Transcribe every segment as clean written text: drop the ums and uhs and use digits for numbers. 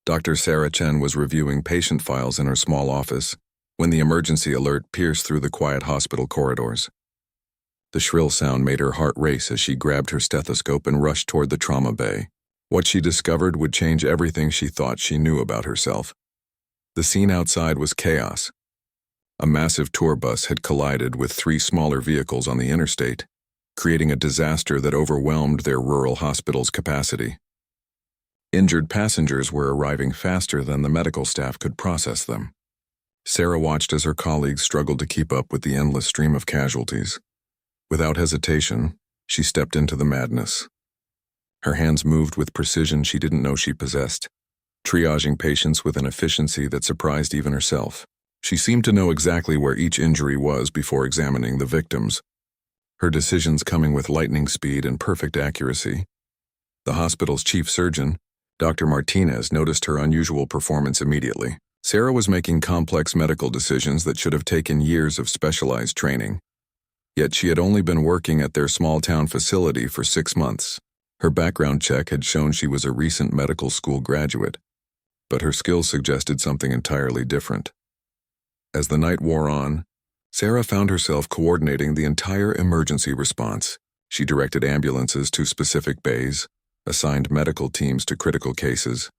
Dr. Sarah Chen was reviewing patient files in her small office when the emergency alert pierced through the quiet hospital corridors. The shrill sound made her heart race as she grabbed her stethoscope and rushed toward the trauma bay. What she discovered would change everything she thought she knew about herself. The scene outside was chaos. A massive tour bus had collided with 3 smaller vehicles on the interstate, creating a disaster that overwhelmed their rural hospital's capacity. Injured passengers were arriving faster than the medical staff could process them. Sarah watched as her colleagues struggled to keep up with the endless stream of casualties. Without hesitation, she stepped into the madness. Her hands moved with precision she didn't know she possessed, triaging patients with an efficiency that surprised even herself. She seemed to know exactly where each injury was before examining the victims, her decisions coming with lightning speed and perfect accuracy. The hospital's chief surgeon, Dr. Martinez, noticed her unusual performance immediately. Sarah was making complex medical decisions that should have taken years of specialized training. Yet she had only been working at their small-town facility for 6 months. Her background check had shown she was a recent medical school graduate, but her skills suggested something entirely different. As the night wore on, Sarah found herself coordinating the entire emergency response. She directed ambulances to specific bays, assigned medical teams to critical cases,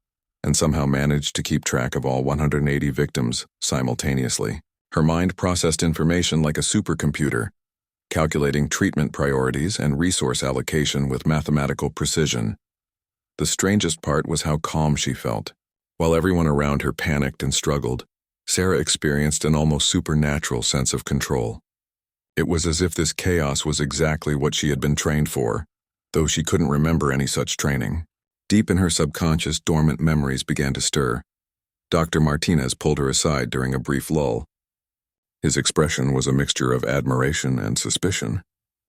and somehow managed to keep track of all 180 victims simultaneously. Her mind processed information like a supercomputer, calculating treatment priorities and resource allocation with mathematical precision. The strangest part was how calm she felt. While everyone around her panicked and struggled, Sarah experienced an almost supernatural sense of control. It was as if this chaos was exactly what she had been trained for, though she couldn't remember any such training. Deep in her subconscious, dormant memories began to stir. Dr. Martinez pulled her aside during a brief lull. His expression was a mixture of admiration and suspicion.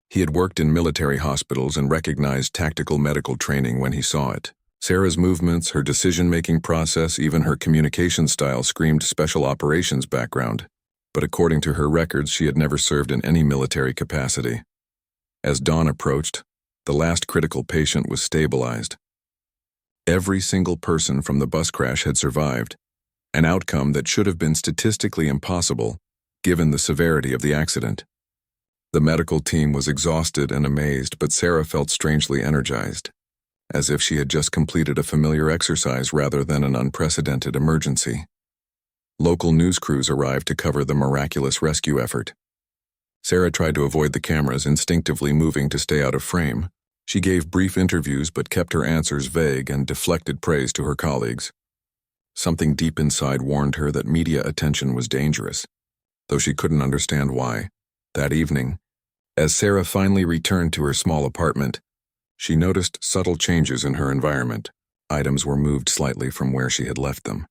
He had worked in military hospitals and recognized tactical medical training when he saw it. Sarah's movements, her decision-making process, even her communication style screamed special operations background. But according to her records, she had never served in any military capacity. As dawn approached, the last critical patient was stabilized. Every single person from the bus crash had survived, an outcome that should have been statistically impossible, given the severity of the accident. The medical team was exhausted and amazed, but Sarah felt strangely energized, as if she had just completed a familiar exercise rather than an unprecedented emergency. Local news crews arrived to cover the miraculous rescue effort. Sarah tried to avoid the cameras, instinctively moving to stay out of frame. She gave brief interviews but kept her answers vague and deflected praise to her colleagues. Something deep inside warned her that media attention was dangerous, though she couldn't understand why. That evening, as Sarah finally returned to her small apartment, she noticed subtle changes in her environment. Items were moved slightly from where she had left them.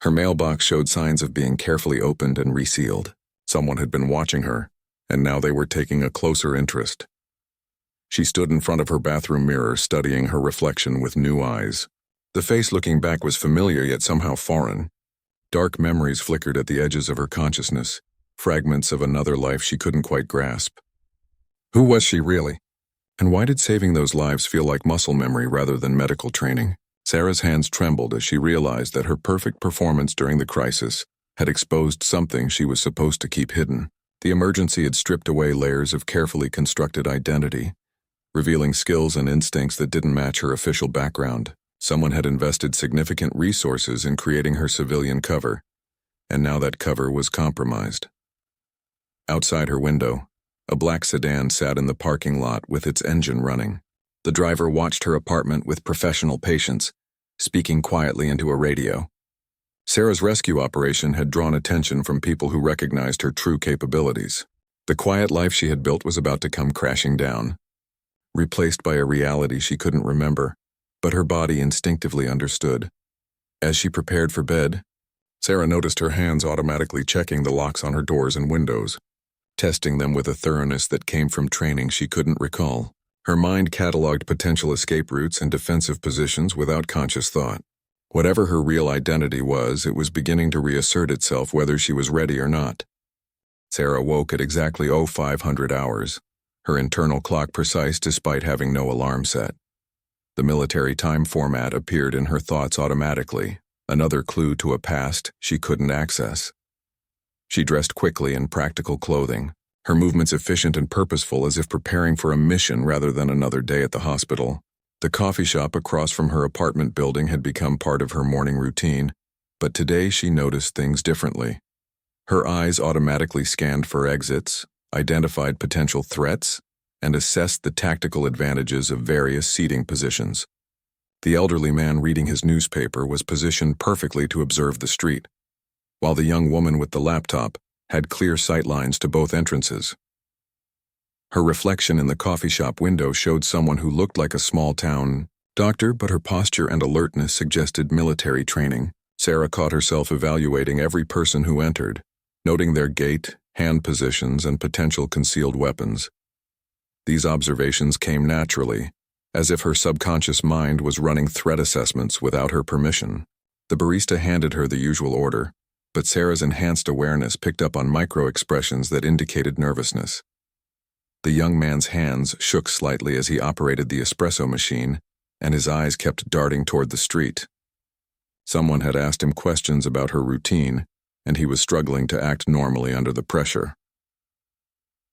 Her mailbox showed signs of being carefully opened and resealed. Someone had been watching her, and now they were taking a closer interest. She stood in front of her bathroom mirror, studying her reflection with new eyes. The face looking back was familiar yet somehow foreign. Dark memories flickered at the edges of her consciousness, fragments of another life she couldn't quite grasp. Who was she really? And why did saving those lives feel like muscle memory rather than medical training? Sarah's hands trembled as she realized that her perfect performance during the crisis had exposed something she was supposed to keep hidden. The emergency had stripped away layers of carefully constructed identity, revealing skills and instincts that didn't match her official background. Someone had invested significant resources in creating her civilian cover, and now that cover was compromised. Outside her window, a black sedan sat in the parking lot with its engine running. The driver watched her apartment with professional patience, speaking quietly into a radio. Sarah's rescue operation had drawn attention from people who recognized her true capabilities. The quiet life she had built was about to come crashing down, replaced by a reality she couldn't remember, but her body instinctively understood. As she prepared for bed, Sarah noticed her hands automatically checking the locks on her doors and windows, testing them with a thoroughness that came from training she couldn't recall. Her mind cataloged potential escape routes and defensive positions without conscious thought. Whatever her real identity was, it was beginning to reassert itself whether she was ready or not. Sarah woke at exactly 0500 hours, her internal clock precise despite having no alarm set. The military time format appeared in her thoughts automatically, another clue to a past she couldn't access. She dressed quickly in practical clothing, her movements efficient and purposeful as if preparing for a mission rather than another day at the hospital. The coffee shop across from her apartment building had become part of her morning routine, but today she noticed things differently. Her eyes automatically scanned for exits, identified potential threats, and assessed the tactical advantages of various seating positions. The elderly man reading his newspaper was positioned perfectly to observe the street, while the young woman with the laptop had clear sightlines to both entrances. Her reflection in the coffee shop window showed someone who looked like a small-town doctor, but her posture and alertness suggested military training. Sarah caught herself evaluating every person who entered, noting their gait, hand positions, and potential concealed weapons. These observations came naturally, as if her subconscious mind was running threat assessments without her permission. The barista handed her the usual order, but Sarah's enhanced awareness picked up on micro-expressions that indicated nervousness. The young man's hands shook slightly as he operated the espresso machine, and his eyes kept darting toward the street. Someone had asked him questions about her routine, and he was struggling to act normally under the pressure.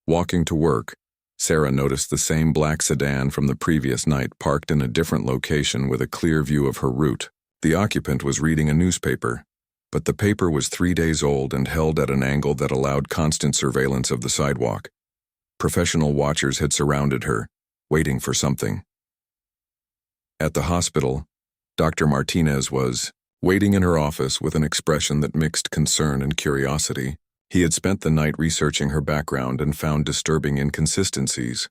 Walking to work, Sarah noticed the same black sedan from the previous night parked in a different location with a clear view of her route. The occupant was reading a newspaper, but the paper was 3 days old and held at an angle that allowed constant surveillance of the sidewalk. Professional watchers had surrounded her, waiting for something. At the hospital, Dr. Martinez was waiting in her office with an expression that mixed concern and curiosity. He had spent the night researching her background and found disturbing inconsistencies.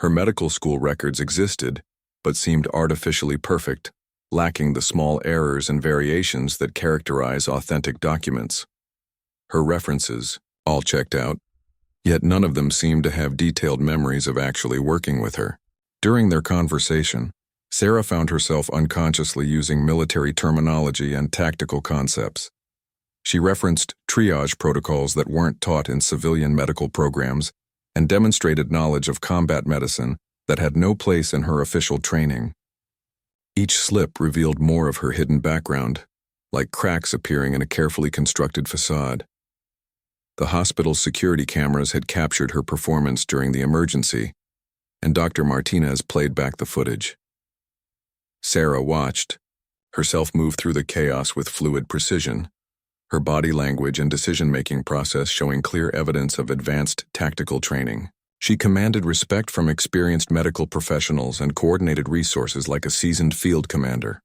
Her medical school records existed, but seemed artificially perfect, lacking the small errors and variations that characterize authentic documents. Her references, all checked out, yet none of them seemed to have detailed memories of actually working with her. During their conversation, Sarah found herself unconsciously using military terminology and tactical concepts. She referenced triage protocols that weren't taught in civilian medical programs and demonstrated knowledge of combat medicine that had no place in her official training. Each slip revealed more of her hidden background, like cracks appearing in a carefully constructed facade. The hospital's security cameras had captured her performance during the emergency, and Dr. Martinez played back the footage. Sarah watched, herself move through the chaos with fluid precision, her body language and decision-making process showing clear evidence of advanced tactical training. She commanded respect from experienced medical professionals and coordinated resources like a seasoned field commander.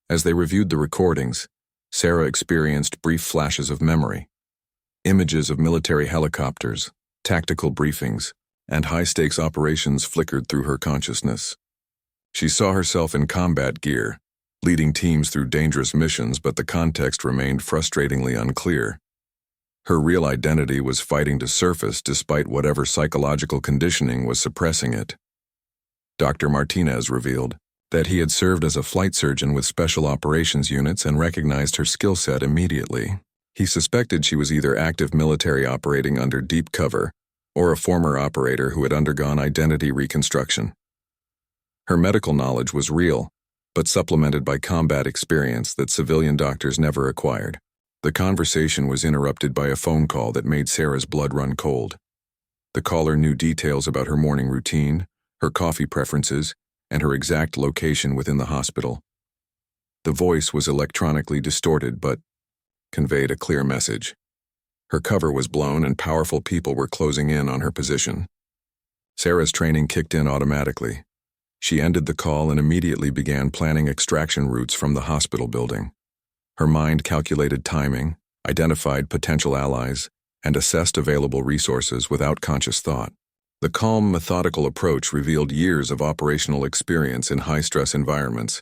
As they reviewed the recordings, Sarah experienced brief flashes of memory. Images of military helicopters, tactical briefings, and high-stakes operations flickered through her consciousness. She saw herself in combat gear, leading teams through dangerous missions, but the context remained frustratingly unclear. Her real identity was fighting to surface despite whatever psychological conditioning was suppressing it. Dr. Martinez revealed that he had served as a flight surgeon with special operations units and recognized her skill set immediately. He suspected she was either active military operating under deep cover or a former operator who had undergone identity reconstruction. Her medical knowledge was real, but supplemented by combat experience that civilian doctors never acquired. The conversation was interrupted by a phone call that made Sarah's blood run cold. The caller knew details about her morning routine, her coffee preferences, and her exact location within the hospital. The voice was electronically distorted but conveyed a clear message. Her cover was blown and powerful people were closing in on her position. Sarah's training kicked in automatically. She ended the call and immediately began planning extraction routes from the hospital building. Her mind calculated timing, identified potential allies, and assessed available resources without conscious thought. The calm, methodical approach revealed years of operational experience in high-stress environments.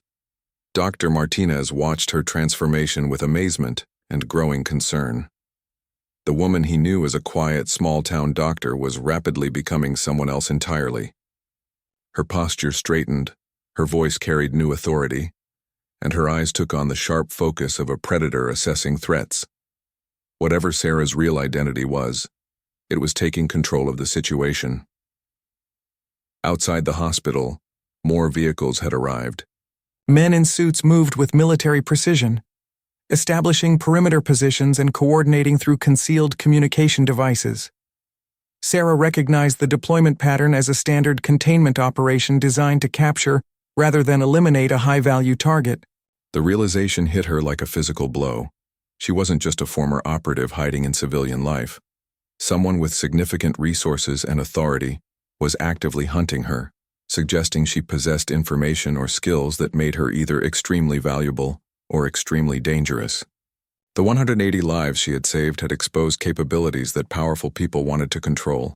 Dr. Martinez watched her transformation with amazement and growing concern. The woman he knew as a quiet, small-town doctor was rapidly becoming someone else entirely. Her posture straightened, her voice carried new authority, and her eyes took on the sharp focus of a predator assessing threats. Whatever Sarah's real identity was, it was taking control of the situation. Outside the hospital, more vehicles had arrived. Men in suits moved with military precision, establishing perimeter positions and coordinating through concealed communication devices. Sarah recognized the deployment pattern as a standard containment operation designed to capture, rather than eliminate, a high-value target. The realization hit her like a physical blow. She wasn't just a former operative hiding in civilian life. Someone with significant resources and authority was actively hunting her, suggesting she possessed information or skills that made her either extremely valuable or extremely dangerous. The 180 lives she had saved had exposed capabilities that powerful people wanted to control.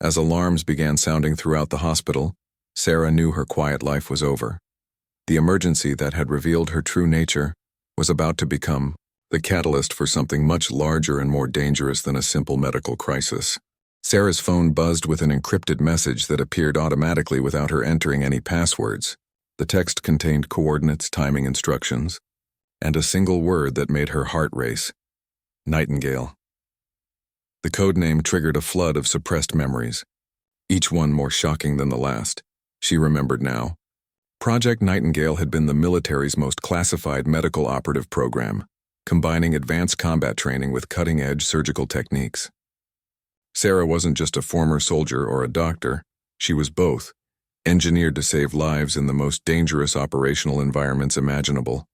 As alarms began sounding throughout the hospital, Sarah knew her quiet life was over. The emergency that had revealed her true nature was about to become the catalyst for something much larger and more dangerous than a simple medical crisis. Sarah's phone buzzed with an encrypted message that appeared automatically without her entering any passwords. The text contained coordinates, timing instructions, and a single word that made her heart race: Nightingale. The codename triggered a flood of suppressed memories, each one more shocking than the last. She remembered now. Project Nightingale had been the military's most classified medical operative program, combining advanced combat training with cutting-edge surgical techniques. Sarah wasn't just a former soldier or a doctor, she was both, engineered to save lives in the most dangerous operational environments imaginable.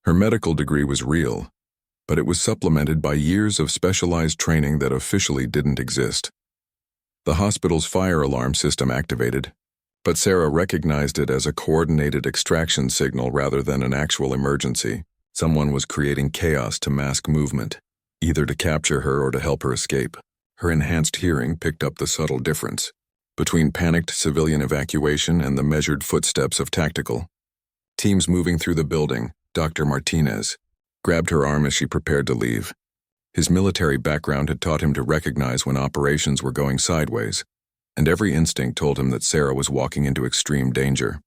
Her medical degree was real, but it was supplemented by years of specialized training that officially didn't exist. The hospital's fire alarm system activated, but Sarah recognized it as a coordinated extraction signal rather than an actual emergency. Someone was creating chaos to mask movement, either to capture her or to help her escape. Her enhanced hearing picked up the subtle difference between panicked civilian evacuation and the measured footsteps of tactical teams moving through the building. Dr. Martinez grabbed her arm as she prepared to leave. His military background had taught him to recognize when operations were going sideways, and every instinct told him that Sarah was walking into extreme danger.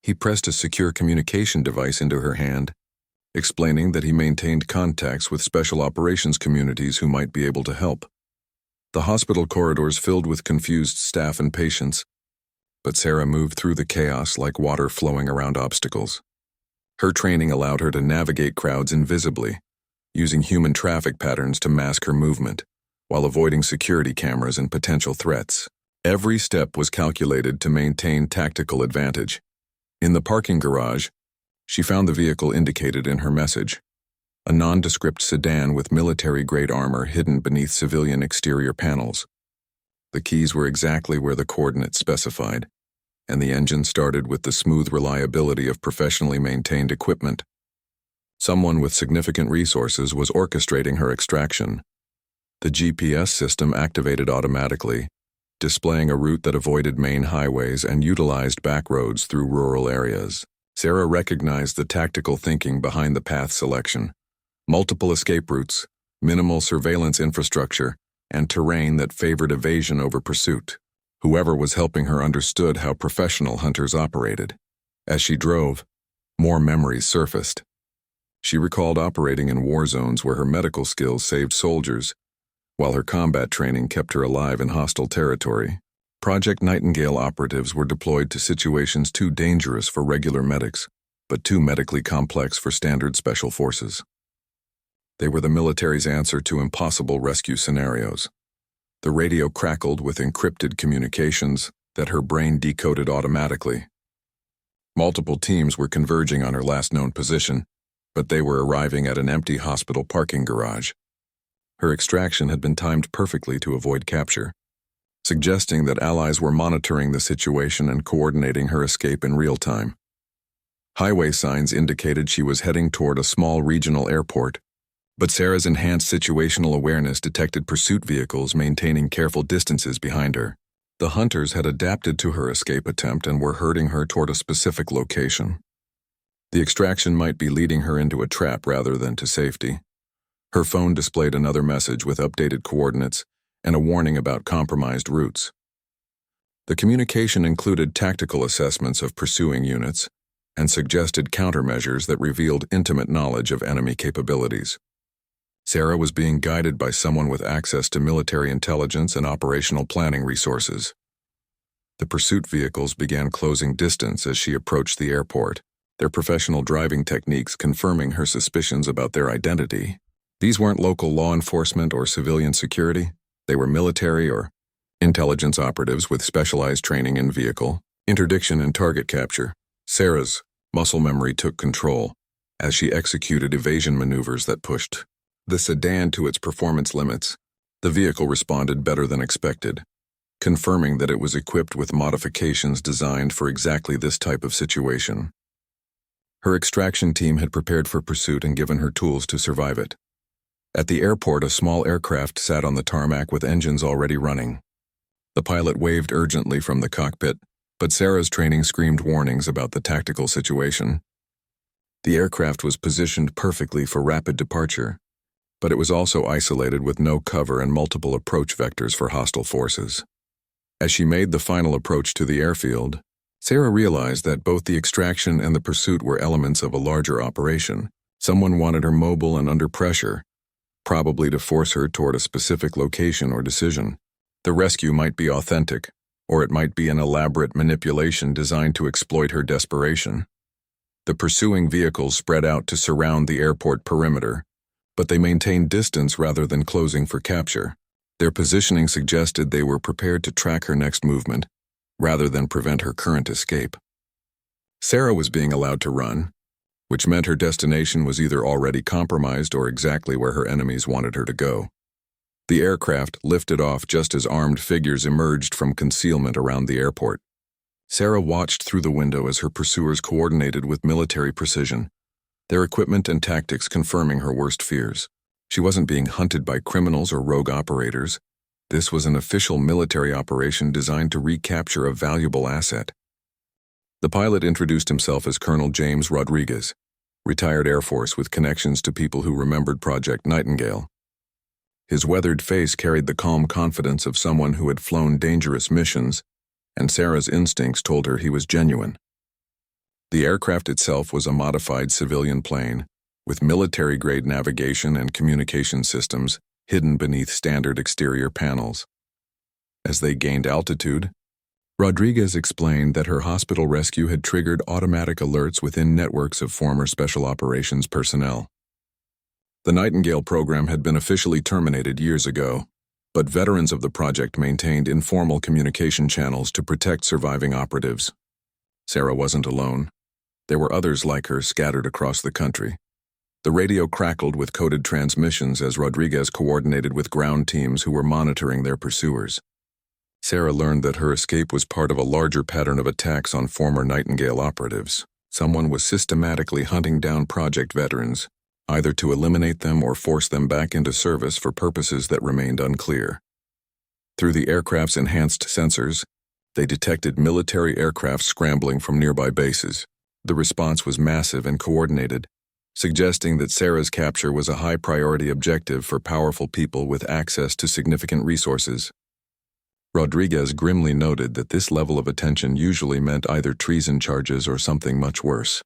He pressed a secure communication device into her hand, explaining that he maintained contacts with special operations communities who might be able to help. The hospital corridors filled with confused staff and patients, but Sarah moved through the chaos like water flowing around obstacles. Her training allowed her to navigate crowds invisibly, using human traffic patterns to mask her movement, while avoiding security cameras and potential threats. Every step was calculated to maintain tactical advantage. In the parking garage, she found the vehicle indicated in her message, a nondescript sedan with military-grade armor hidden beneath civilian exterior panels. The keys were exactly where the coordinates specified, and the engine started with the smooth reliability of professionally maintained equipment. Someone with significant resources was orchestrating her extraction. The GPS system activated automatically, displaying a route that avoided main highways and utilized back roads through rural areas. Sarah recognized the tactical thinking behind the path selection: multiple escape routes, minimal surveillance infrastructure, and terrain that favored evasion over pursuit. Whoever was helping her understood how professional hunters operated. As she drove, more memories surfaced. She recalled operating in war zones where her medical skills saved soldiers, while her combat training kept her alive in hostile territory. Project Nightingale operatives were deployed to situations too dangerous for regular medics, but too medically complex for standard special forces. They were the military's answer to impossible rescue scenarios. The radio crackled with encrypted communications that her brain decoded automatically. Multiple teams were converging on her last known position, but they were arriving at an empty hospital parking garage. Her extraction had been timed perfectly to avoid capture, suggesting that allies were monitoring the situation and coordinating her escape in real time. Highway signs indicated she was heading toward a small regional airport, but Sarah's enhanced situational awareness detected pursuit vehicles maintaining careful distances behind her. The hunters had adapted to her escape attempt and were herding her toward a specific location. The extraction might be leading her into a trap rather than to safety. Her phone displayed another message with updated coordinates and a warning about compromised routes. The communication included tactical assessments of pursuing units and suggested countermeasures that revealed intimate knowledge of enemy capabilities. Sarah was being guided by someone with access to military intelligence and operational planning resources. The pursuit vehicles began closing distance as she approached the airport. their professional driving techniques confirming her suspicions about their identity. These weren't local law enforcement or civilian security. They were military or intelligence operatives with specialized training in vehicle, interdiction, and target capture. Sarah's muscle memory took control as she executed evasion maneuvers that pushed the sedan to its performance limits. The vehicle responded better than expected, confirming that it was equipped with modifications designed for exactly this type of situation. Her extraction team had prepared for pursuit and given her tools to survive it. At the airport, a small aircraft sat on the tarmac with engines already running. The pilot waved urgently from the cockpit, but Sarah's training screamed warnings about the tactical situation. The aircraft was positioned perfectly for rapid departure, but it was also isolated with no cover and multiple approach vectors for hostile forces. As she made the final approach to the airfield, Sarah realized that both the extraction and the pursuit were elements of a larger operation. Someone wanted her mobile and under pressure, probably to force her toward a specific location or decision. The rescue might be authentic, or it might be an elaborate manipulation designed to exploit her desperation. The pursuing vehicles spread out to surround the airport perimeter, but they maintained distance rather than closing for capture. Their positioning suggested they were prepared to track her next movement, rather than prevent her current escape. Sarah was being allowed to run, which meant her destination was either already compromised or exactly where her enemies wanted her to go. The aircraft lifted off just as armed figures emerged from concealment around the airport. Sarah watched through the window as her pursuers coordinated with military precision, their equipment and tactics confirming her worst fears. She wasn't being hunted by criminals or rogue operators. This was an official military operation designed to recapture a valuable asset. The pilot introduced himself as Colonel James Rodriguez, retired Air Force with connections to people who remembered Project Nightingale. His weathered face carried the calm confidence of someone who had flown dangerous missions, and Sarah's instincts told her he was genuine. The aircraft itself was a modified civilian plane, with military-grade navigation and communication systems hidden beneath standard exterior panels. As they gained altitude, Rodriguez explained that her hospital rescue had triggered automatic alerts within networks of former Special Operations personnel. The Nightingale program had been officially terminated years ago, but veterans of the project maintained informal communication channels to protect surviving operatives. Sarah wasn't alone. There were others like her scattered across the country. The radio crackled with coded transmissions as Rodriguez coordinated with ground teams who were monitoring their pursuers. Sarah learned that her escape was part of a larger pattern of attacks on former Nightingale operatives. Someone was systematically hunting down project veterans, either to eliminate them or force them back into service for purposes that remained unclear. Through the aircraft's enhanced sensors, they detected military aircraft scrambling from nearby bases. The response was massive and coordinated, suggesting that Sarah's capture was a high-priority objective for powerful people with access to significant resources. Rodriguez grimly noted that this level of attention usually meant either treason charges or something much worse.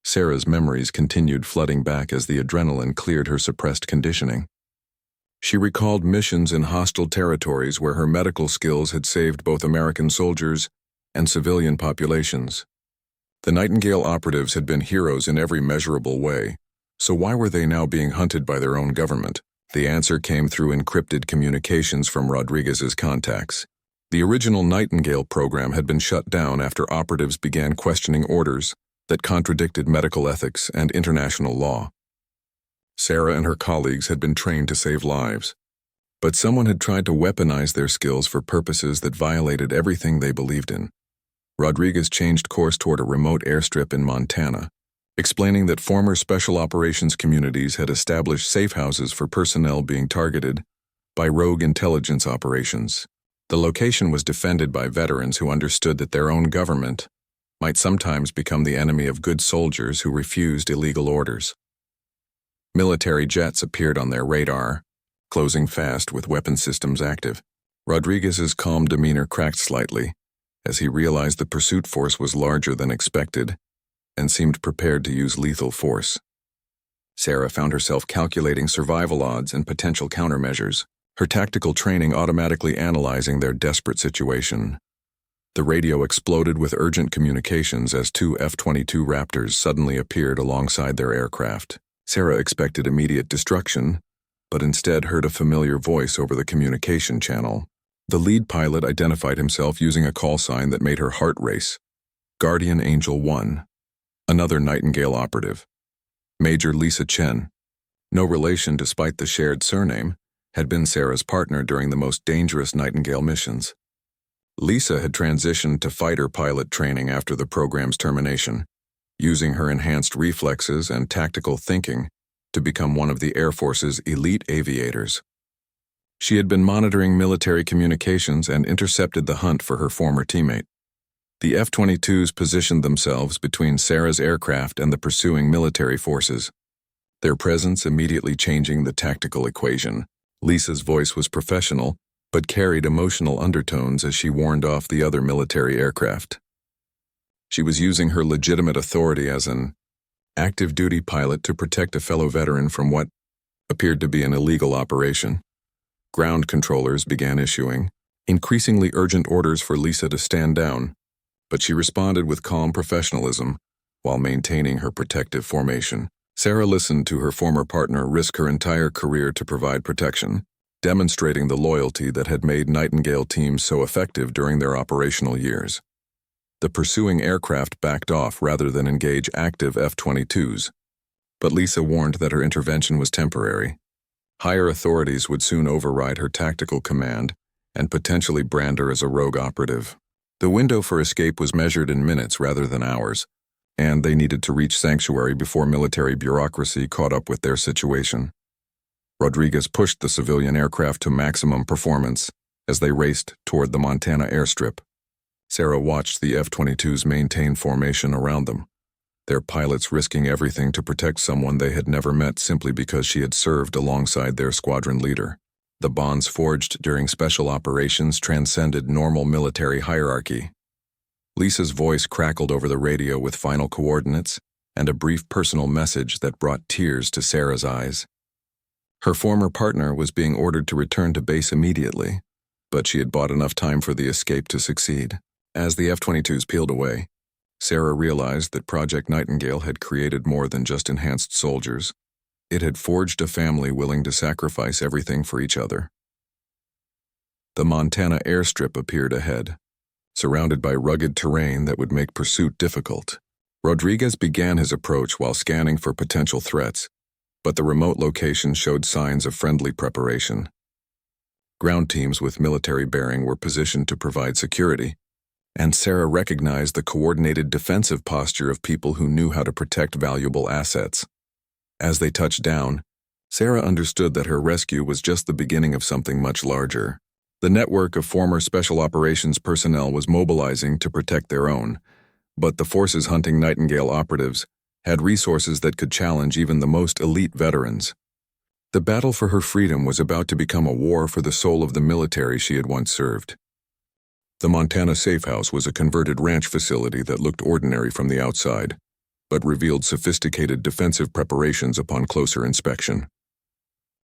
Sarah's memories continued flooding back as the adrenaline cleared her suppressed conditioning. She recalled missions in hostile territories where her medical skills had saved both American soldiers and civilian populations. The Nightingale operatives had been heroes in every measurable way, so why were they now being hunted by their own government? The answer came through encrypted communications from Rodriguez's contacts. The original Nightingale program had been shut down after operatives began questioning orders that contradicted medical ethics and international law. Sarah and her colleagues had been trained to save lives, but someone had tried to weaponize their skills for purposes that violated everything they believed in. Rodriguez changed course toward a remote airstrip in Montana, explaining that former Special Operations communities had established safe houses for personnel being targeted by rogue intelligence operations. The location was defended by veterans who understood that their own government might sometimes become the enemy of good soldiers who refused illegal orders. Military jets appeared on their radar, closing fast with weapon systems active. Rodriguez's calm demeanor cracked slightly as he realized the pursuit force was larger than expected and seemed prepared to use lethal force. Sarah found herself calculating survival odds and potential countermeasures, her tactical training automatically analyzing their desperate situation. The radio exploded with urgent communications as two F-22 Raptors suddenly appeared alongside their aircraft. Sarah expected immediate destruction, but instead heard a familiar voice over the communication channel. The lead pilot identified himself using a call sign that made her heart race. Guardian Angel 1. Another Nightingale operative. Major Lisa Chen, no relation despite the shared surname, had been Sarah's partner during the most dangerous Nightingale missions. Lisa had transitioned to fighter pilot training after the program's termination, using her enhanced reflexes and tactical thinking to become one of the Air Force's elite aviators. She had been monitoring military communications and intercepted the hunt for her former teammate. The F-22s positioned themselves between Sarah's aircraft and the pursuing military forces, their presence immediately changing the tactical equation. Lisa's voice was professional, but carried emotional undertones as she warned off the other military aircraft. She was using her legitimate authority as an active-duty pilot to protect a fellow veteran from what appeared to be an illegal operation. Ground controllers began issuing increasingly urgent orders for Lisa to stand down, but she responded with calm professionalism while maintaining her protective formation. Sarah listened to her former partner risk her entire career to provide protection, demonstrating the loyalty that had made Nightingale teams so effective during their operational years. The pursuing aircraft backed off rather than engage active F-22s, but Lisa warned that her intervention was temporary. Higher authorities would soon override her tactical command and potentially brand her as a rogue operative. The window for escape was measured in minutes rather than hours, and they needed to reach sanctuary before military bureaucracy caught up with their situation. Rodriguez pushed the civilian aircraft to maximum performance as they raced toward the Montana airstrip. Sarah watched the F-22s maintain formation around them, their pilots risking everything to protect someone they had never met simply because she had served alongside their squadron leader. The bonds forged during special operations transcended normal military hierarchy. Lisa's voice crackled over the radio with final coordinates and a brief personal message that brought tears to Sarah's eyes. Her former partner was being ordered to return to base immediately, but she had bought enough time for the escape to succeed. As the F-22s peeled away, Sarah realized that Project Nightingale had created more than just enhanced soldiers. It had forged a family willing to sacrifice everything for each other. The Montana airstrip appeared ahead, surrounded by rugged terrain that would make pursuit difficult. Rodriguez began his approach while scanning for potential threats, but the remote location showed signs of friendly preparation. Ground teams with military bearing were positioned to provide security, and Sarah recognized the coordinated defensive posture of people who knew how to protect valuable assets. As they touched down, Sarah understood that her rescue was just the beginning of something much larger. The network of former Special Operations personnel was mobilizing to protect their own, but the forces hunting Nightingale operatives had resources that could challenge even the most elite veterans. The battle for her freedom was about to become a war for the soul of the military she had once served. The Montana Safe House was a converted ranch facility that looked ordinary from the outside, but revealed sophisticated defensive preparations upon closer inspection.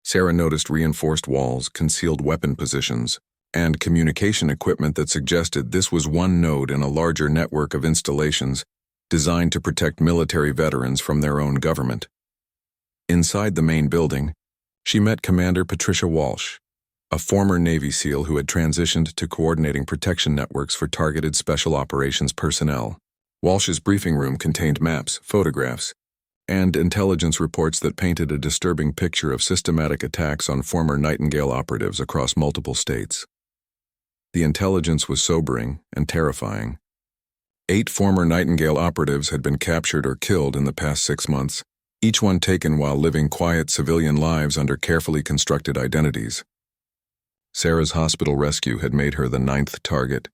Sarah noticed reinforced walls, concealed weapon positions, and communication equipment that suggested this was one node in a larger network of installations designed to protect military veterans from their own government. Inside the main building, she met Commander Patricia Walsh, a former Navy SEAL who had transitioned to coordinating protection networks for targeted Special Operations personnel. Walsh's briefing room contained maps, photographs, and intelligence reports that painted a disturbing picture of systematic attacks on former Nightingale operatives across multiple states. The intelligence was sobering and terrifying. 8 former Nightingale operatives had been captured or killed in the past 6 months, each one taken while living quiet civilian lives under carefully constructed identities. Sarah's hospital rescue had made her the 9th target,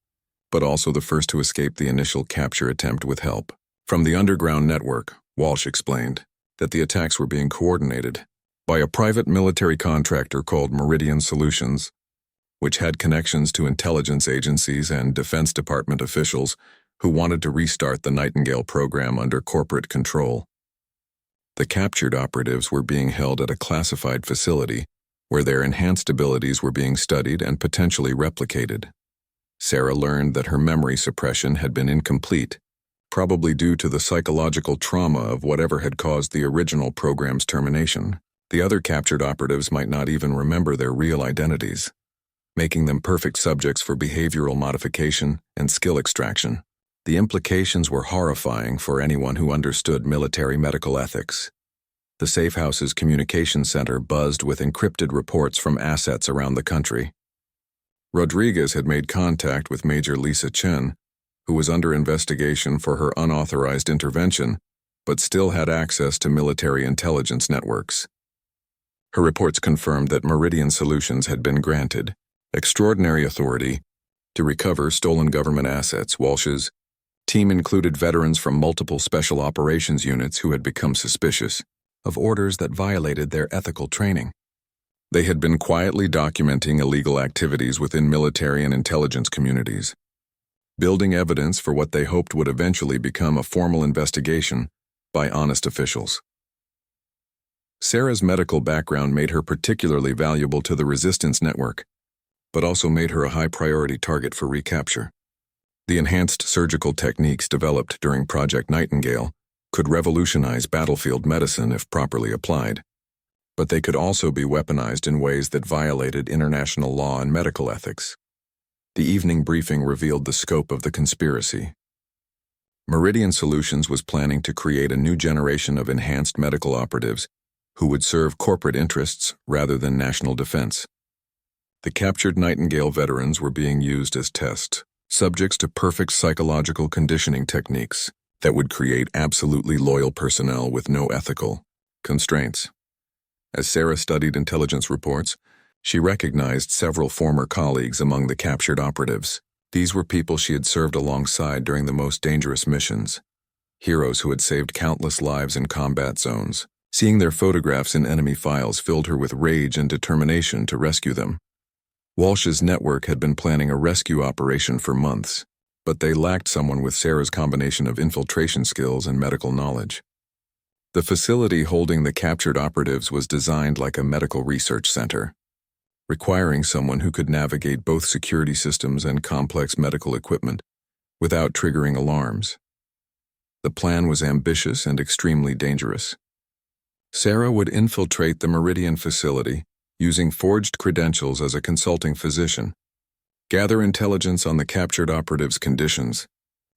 but also the first to escape the initial capture attempt with help. From the underground network, Walsh explained that the attacks were being coordinated by a private military contractor called Meridian Solutions, which had connections to intelligence agencies and Defense Department officials who wanted to restart the Nightingale program under corporate control. The captured operatives were being held at a classified facility where their enhanced abilities were being studied and potentially replicated. Sarah learned that her memory suppression had been incomplete, probably due to the psychological trauma of whatever had caused the original program's termination. The other captured operatives might not even remember their real identities, making them perfect subjects for behavioral modification and skill extraction. The implications were horrifying for anyone who understood military medical ethics. The Safe House's communication center buzzed with encrypted reports from assets around the country. Rodriguez had made contact with Major Lisa Chen, who was under investigation for her unauthorized intervention, but still had access to military intelligence networks. Her reports confirmed that Meridian Solutions had been granted extraordinary authority to recover stolen government assets. Walsh's team included veterans from multiple special operations units who had become suspicious of orders that violated their ethical training. They had been quietly documenting illegal activities within military and intelligence communities, building evidence for what they hoped would eventually become a formal investigation by honest officials. Sarah's medical background made her particularly valuable to the resistance network, but also made her a high-priority target for recapture. The enhanced surgical techniques developed during Project Nightingale could revolutionize battlefield medicine if properly applied, but they could also be weaponized in ways that violated international law and medical ethics. The evening briefing revealed the scope of the conspiracy. Meridian Solutions was planning to create a new generation of enhanced medical operatives who would serve corporate interests rather than national defense. The captured Nightingale veterans were being used as test subjects to perfect psychological conditioning techniques that would create absolutely loyal personnel with no ethical constraints. As Sarah studied intelligence reports, she recognized several former colleagues among the captured operatives. These were people she had served alongside during the most dangerous missions, heroes who had saved countless lives in combat zones. Seeing their photographs in enemy files filled her with rage and determination to rescue them. Walsh's network had been planning a rescue operation for months, but they lacked someone with Sarah's combination of infiltration skills and medical knowledge. The facility holding the captured operatives was designed like a medical research center, requiring someone who could navigate both security systems and complex medical equipment without triggering alarms. The plan was ambitious and extremely dangerous. Sarah would infiltrate the Meridian facility using forged credentials as a consulting physician, gather intelligence on the captured operatives' conditions,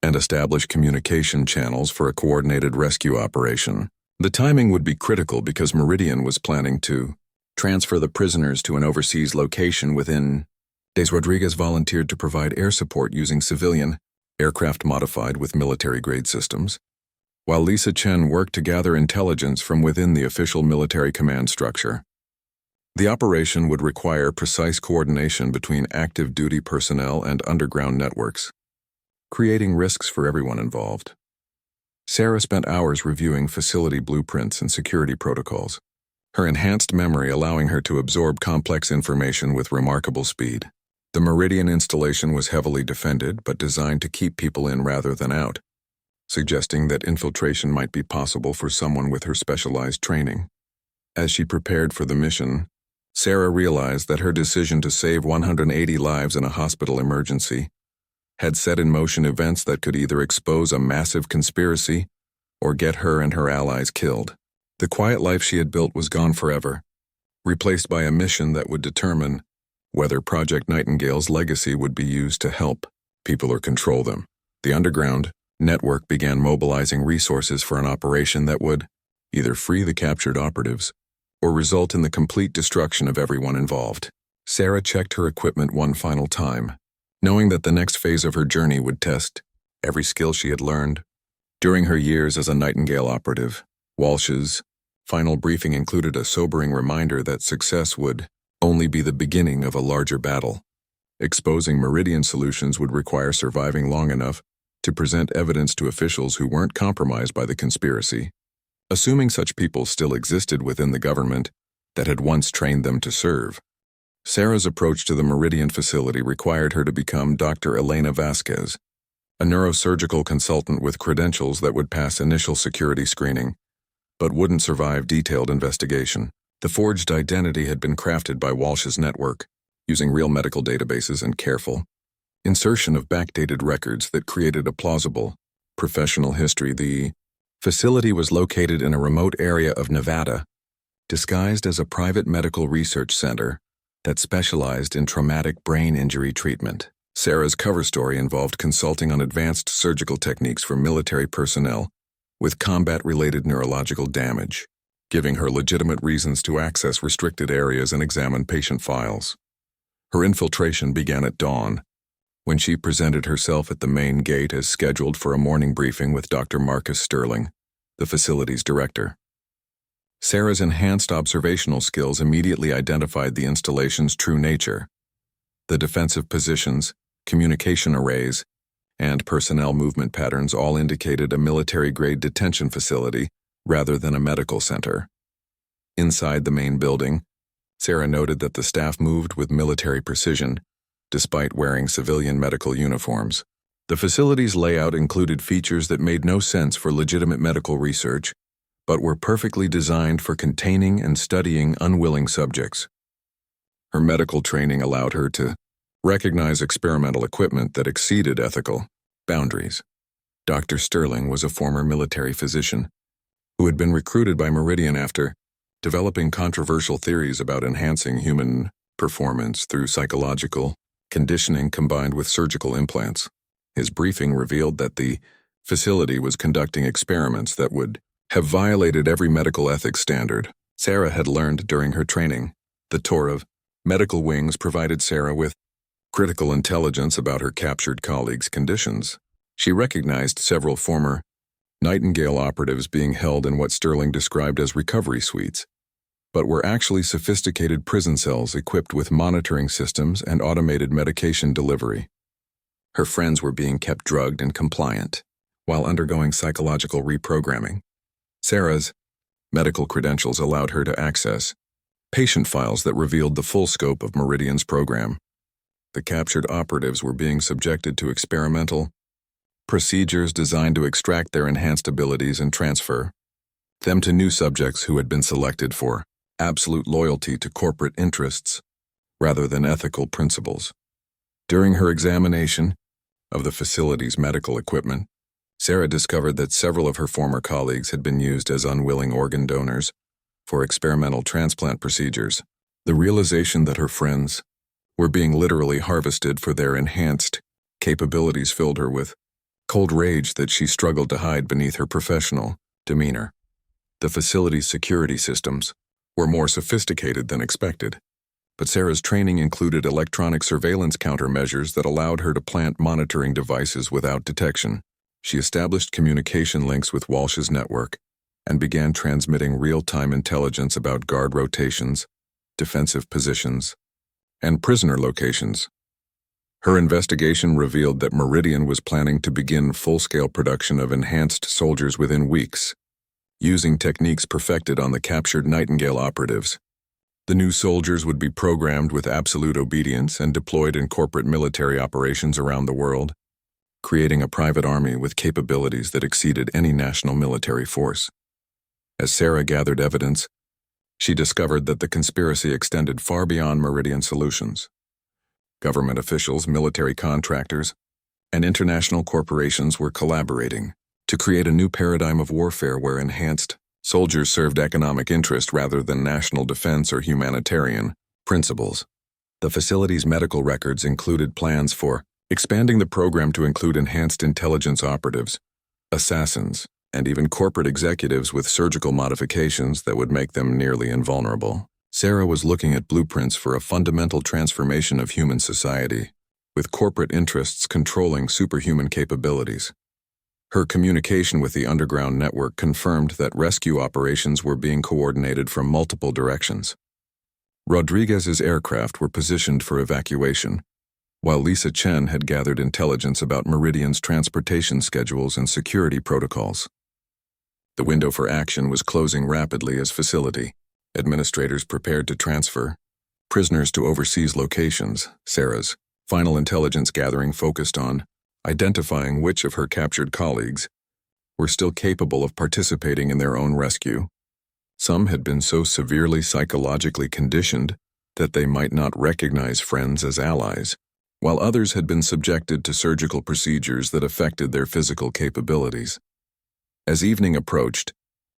and establish communication channels for a coordinated rescue operation. The timing would be critical because Meridian was planning to transfer the prisoners to an overseas location within days. Rodriguez volunteered to provide air support using civilian aircraft modified with military-grade systems, while Lisa Chen worked to gather intelligence from within the official military command structure. The operation would require precise coordination between active duty personnel and underground networks, creating risks for everyone involved. Sarah spent hours reviewing facility blueprints and security protocols, her enhanced memory allowing her to absorb complex information with remarkable speed. The Meridian installation was heavily defended but designed to keep people in rather than out, suggesting that infiltration might be possible for someone with her specialized training. As she prepared for the mission, Sarah realized that her decision to save 180 lives in a hospital emergency had set in motion events that could either expose a massive conspiracy or get her and her allies killed. The quiet life she had built was gone forever, replaced by a mission that would determine whether Project Nightingale's legacy would be used to help people or control them. The underground network began mobilizing resources for an operation that would either free the captured operatives or result in the complete destruction of everyone involved. Sarah checked her equipment one final time, knowing that the next phase of her journey would test every skill she had learned. During her years as a Nightingale operative, Walsh's final briefing included a sobering reminder that success would only be the beginning of a larger battle. Exposing Meridian Solutions would require surviving long enough to present evidence to officials who weren't compromised by the conspiracy, assuming such people still existed within the government that had once trained them to serve. Sarah's approach to the Meridian facility required her to become Dr. Elena Vasquez, a neurosurgical consultant with credentials that would pass initial security screening, but wouldn't survive detailed investigation. The forged identity had been crafted by Walsh's network, using real medical databases and careful, insertion of backdated records that created a plausible, professional history. The facility was located in a remote area of Nevada, disguised as a private medical research center that specialized in traumatic brain injury treatment. Sarah's cover story involved consulting on advanced surgical techniques for military personnel with combat-related neurological damage, giving her legitimate reasons to access restricted areas and examine patient files. Her infiltration began at dawn, when she presented herself at the main gate as scheduled for a morning briefing with Dr. Marcus Sterling, the facility's director. Sarah's enhanced observational skills immediately identified the installation's true nature. The defensive positions, communication arrays, and personnel movement patterns all indicated a military-grade detention facility rather than a medical center. Inside the main building, Sarah noted that the staff moved with military precision, despite wearing civilian medical uniforms. The facility's layout included features that made no sense for legitimate medical research, but were perfectly designed for containing and studying unwilling subjects. Her medical training allowed her to recognize experimental equipment that exceeded ethical boundaries. Dr. Sterling was a former military physician who had been recruited by Meridian after developing controversial theories about enhancing human performance through psychological conditioning combined with surgical implants. His briefing revealed that the facility was conducting experiments that would have violated every medical ethics standard. Sarah had learned during her training. The tour of medical wings provided Sarah with critical intelligence about her captured colleagues' conditions. She recognized several former Nightingale operatives being held in what Sterling described as recovery suites, but were actually sophisticated prison cells equipped with monitoring systems and automated medication delivery. Her friends were being kept drugged and compliant while undergoing psychological reprogramming. Sarah's medical credentials allowed her to access patient files that revealed the full scope of Meridian's program. The captured operatives were being subjected to experimental procedures designed to extract their enhanced abilities and transfer them to new subjects who had been selected for absolute loyalty to corporate interests rather than ethical principles. During her examination of the facility's medical equipment, Sarah discovered that several of her former colleagues had been used as unwilling organ donors for experimental transplant procedures. The realization that her friends were being literally harvested for their enhanced capabilities filled her with cold rage that she struggled to hide beneath her professional demeanor. The facility's security systems were more sophisticated than expected, but Sarah's training included electronic surveillance countermeasures that allowed her to plant monitoring devices without detection. She established communication links with Walsh's network and began transmitting real-time intelligence about guard rotations, defensive positions, and prisoner locations. Her investigation revealed that Meridian was planning to begin full-scale production of enhanced soldiers within weeks, using techniques perfected on the captured Nightingale operatives. The new soldiers would be programmed with absolute obedience and deployed in corporate military operations around the world, creating a private army with capabilities that exceeded any national military force. As Sarah gathered evidence, she discovered that the conspiracy extended far beyond Meridian Solutions. Government officials, military contractors, and international corporations were collaborating to create a new paradigm of warfare where enhanced soldiers served economic interest rather than national defense or humanitarian principles. The facility's medical records included plans for expanding the program to include enhanced intelligence operatives, assassins, and even corporate executives with surgical modifications that would make them nearly invulnerable. Sarah was looking at blueprints for a fundamental transformation of human society, with corporate interests controlling superhuman capabilities. Her communication with the underground network confirmed that rescue operations were being coordinated from multiple directions. Rodriguez's aircraft were positioned for evacuation, while Lisa Chen had gathered intelligence about Meridian's transportation schedules and security protocols. The window for action was closing rapidly as facility administrators prepared to transfer prisoners to overseas locations. Sarah's final intelligence gathering focused on identifying which of her captured colleagues were still capable of participating in their own rescue. Some had been so severely psychologically conditioned that they might not recognize friends as allies, while others had been subjected to surgical procedures that affected their physical capabilities. As evening approached,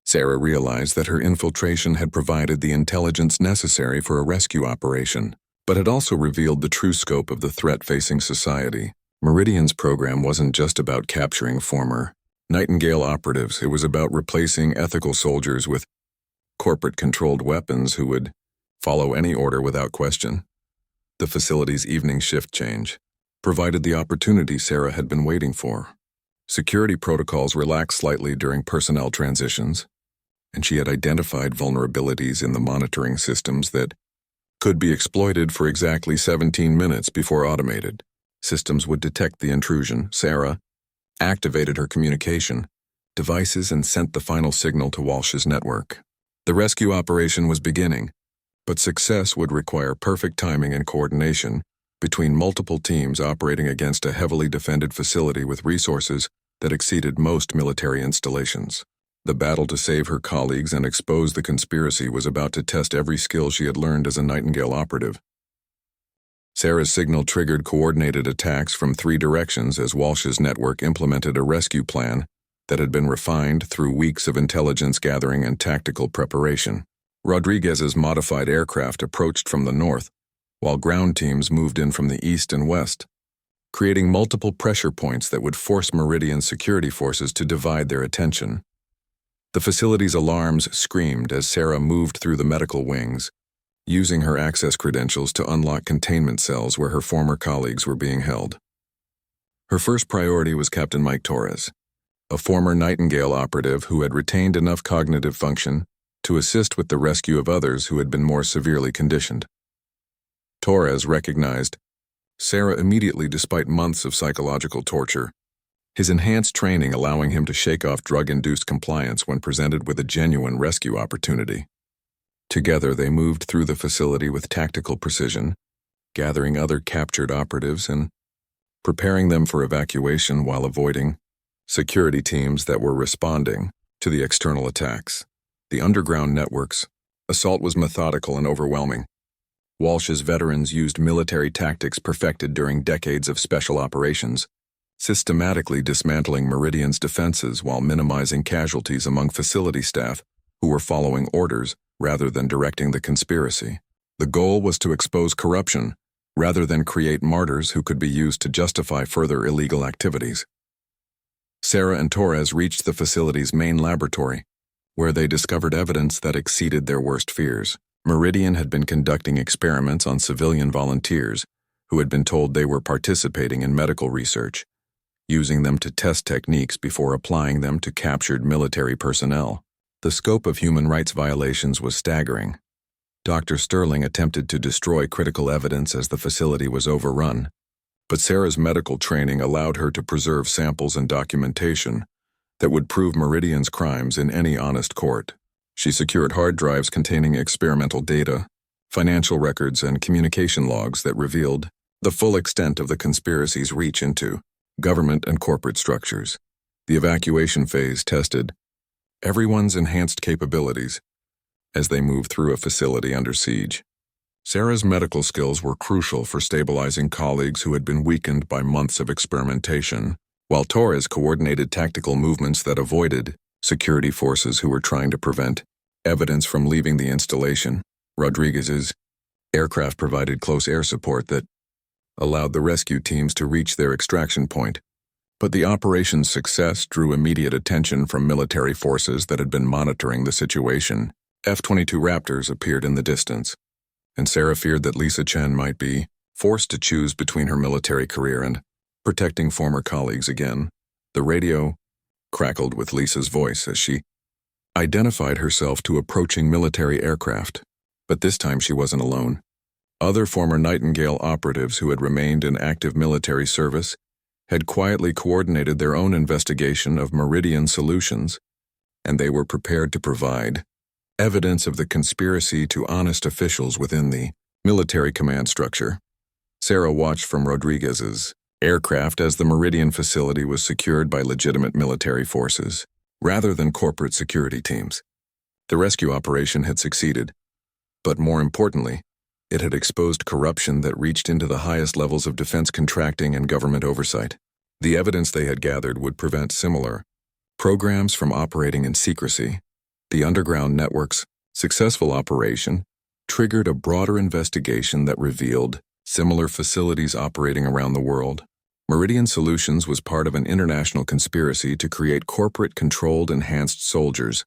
Sarah realized that her infiltration had provided the intelligence necessary for a rescue operation, but had also revealed the true scope of the threat facing society. Meridian's program wasn't just about capturing former Nightingale operatives. It was about replacing ethical soldiers with corporate-controlled weapons who would follow any order without question. The facility's evening shift change provided the opportunity Sarah had been waiting for. Security protocols relaxed slightly during personnel transitions, and she had identified vulnerabilities in the monitoring systems that could be exploited for exactly 17 minutes before automated systems would detect the intrusion. Sarah activated her communication devices and sent the final signal to Walsh's network. The rescue operation was beginning, but success would require perfect timing and coordination between multiple teams operating against a heavily defended facility with resources that exceeded most military installations. The battle to save her colleagues and expose the conspiracy was about to test every skill she had learned as a Nightingale operative. Sarah's signal triggered coordinated attacks from 3 directions as Walsh's network implemented a rescue plan that had been refined through weeks of intelligence gathering and tactical preparation. Rodriguez's modified aircraft approached from the north, while ground teams moved in from the east and west, creating multiple pressure points that would force Meridian security forces to divide their attention. The facility's alarms screamed as Sarah moved through the medical wings, using her access credentials to unlock containment cells where her former colleagues were being held. Her first priority was Captain Mike Torres, a former Nightingale operative who had retained enough cognitive function to assist with the rescue of others who had been more severely conditioned. Torres recognized Sarah immediately despite months of psychological torture, his enhanced training allowing him to shake off drug-induced compliance when presented with a genuine rescue opportunity. Together they moved through the facility with tactical precision, gathering other captured operatives and preparing them for evacuation while avoiding security teams that were responding to the external attacks. The underground network's assault was methodical and overwhelming. Walsh's veterans used military tactics perfected during decades of special operations, systematically dismantling Meridian's defenses while minimizing casualties among facility staff who were following orders rather than directing the conspiracy. The goal was to expose corruption rather than create martyrs who could be used to justify further illegal activities. Sarah and Torres reached the facility's main laboratory, where they discovered evidence that exceeded their worst fears. Meridian had been conducting experiments on civilian volunteers who had been told they were participating in medical research, using them to test techniques before applying them to captured military personnel. The scope of human rights violations was staggering. Dr. Sterling attempted to destroy critical evidence as the facility was overrun, but Sarah's medical training allowed her to preserve samples and documentation that would prove Meridian's crimes in any honest court. She secured hard drives containing experimental data, financial records, and communication logs that revealed the full extent of the conspiracy's reach into government and corporate structures. The evacuation phase tested everyone's enhanced capabilities as they moved through a facility under siege. Sarah's medical skills were crucial for stabilizing colleagues who had been weakened by months of experimentation, while Torres coordinated tactical movements that avoided security forces who were trying to prevent evidence from leaving the installation. Rodriguez's aircraft provided close air support that allowed the rescue teams to reach their extraction point, but the operation's success drew immediate attention from military forces that had been monitoring the situation. F-22 Raptors appeared in the distance, and Sarah feared that Lisa Chen might be forced to choose between her military career and protecting former colleagues again. The radio crackled with Lisa's voice as she identified herself to approaching military aircraft, but this time she wasn't alone. Other former Nightingale operatives who had remained in active military service had quietly coordinated their own investigation of Meridian solutions, and they were prepared to provide evidence of the conspiracy to honest officials within the military command structure. Sarah watched from Rodriguez's aircraft as the Meridian facility was secured by legitimate military forces, rather than corporate security teams. The rescue operation had succeeded, but more importantly, It had exposed corruption that reached into the highest levels of defense contracting and government oversight. The evidence they had gathered would prevent similar programs from operating in secrecy. The underground network's successful operation triggered a broader investigation that revealed similar facilities operating around the world. Meridian Solutions was part of an international conspiracy to create corporate-controlled enhanced soldiers,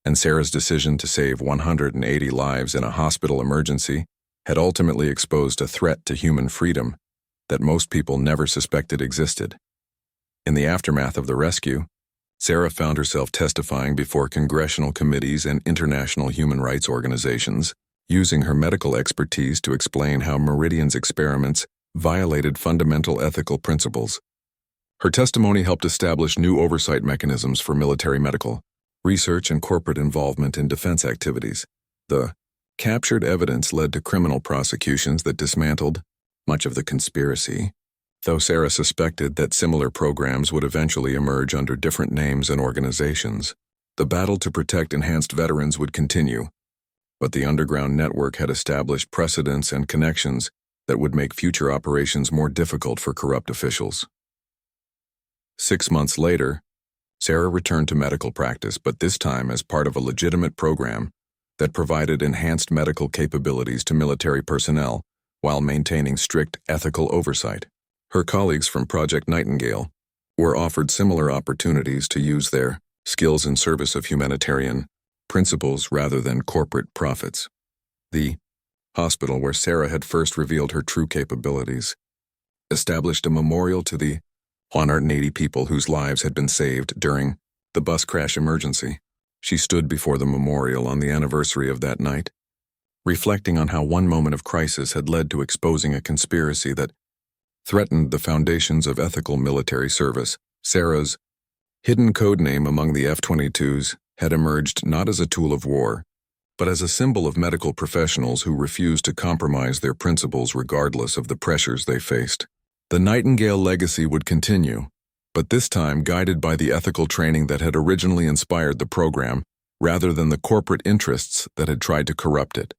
and Sarah's decision to save 180 lives in a hospital emergency had ultimately exposed a threat to human freedom that most people never suspected existed. In the aftermath of the rescue, Sarah found herself testifying before congressional committees and international human rights organizations, using her medical expertise to explain how Meridian's experiments violated fundamental ethical principles. Her testimony helped establish new oversight mechanisms for military medical research and corporate involvement in defense activities. The captured evidence led to criminal prosecutions that dismantled much of the conspiracy, though Sarah suspected that similar programs would eventually emerge under different names and organizations. The battle to protect enhanced veterans would continue, but the underground network had established precedents and connections that would make future operations more difficult for corrupt officials. 6 months later, Sarah returned to medical practice, but this time as part of a legitimate program that provided enhanced medical capabilities to military personnel while maintaining strict ethical oversight. Her colleagues from Project Nightingale were offered similar opportunities to use their skills in service of humanitarian principles rather than corporate profits. The hospital where Sarah had first revealed her true capabilities established a memorial to the 180 people whose lives had been saved during the bus crash emergency. She stood before the memorial on the anniversary of that night, reflecting on how one moment of crisis had led to exposing a conspiracy that threatened the foundations of ethical military service. Sarah's hidden codename among the F-22s had emerged not as a tool of war, but as a symbol of medical professionals who refused to compromise their principles regardless of the pressures they faced. The Nightingale legacy would continue, but this time guided by the ethical training that had originally inspired the program, rather than the corporate interests that had tried to corrupt it.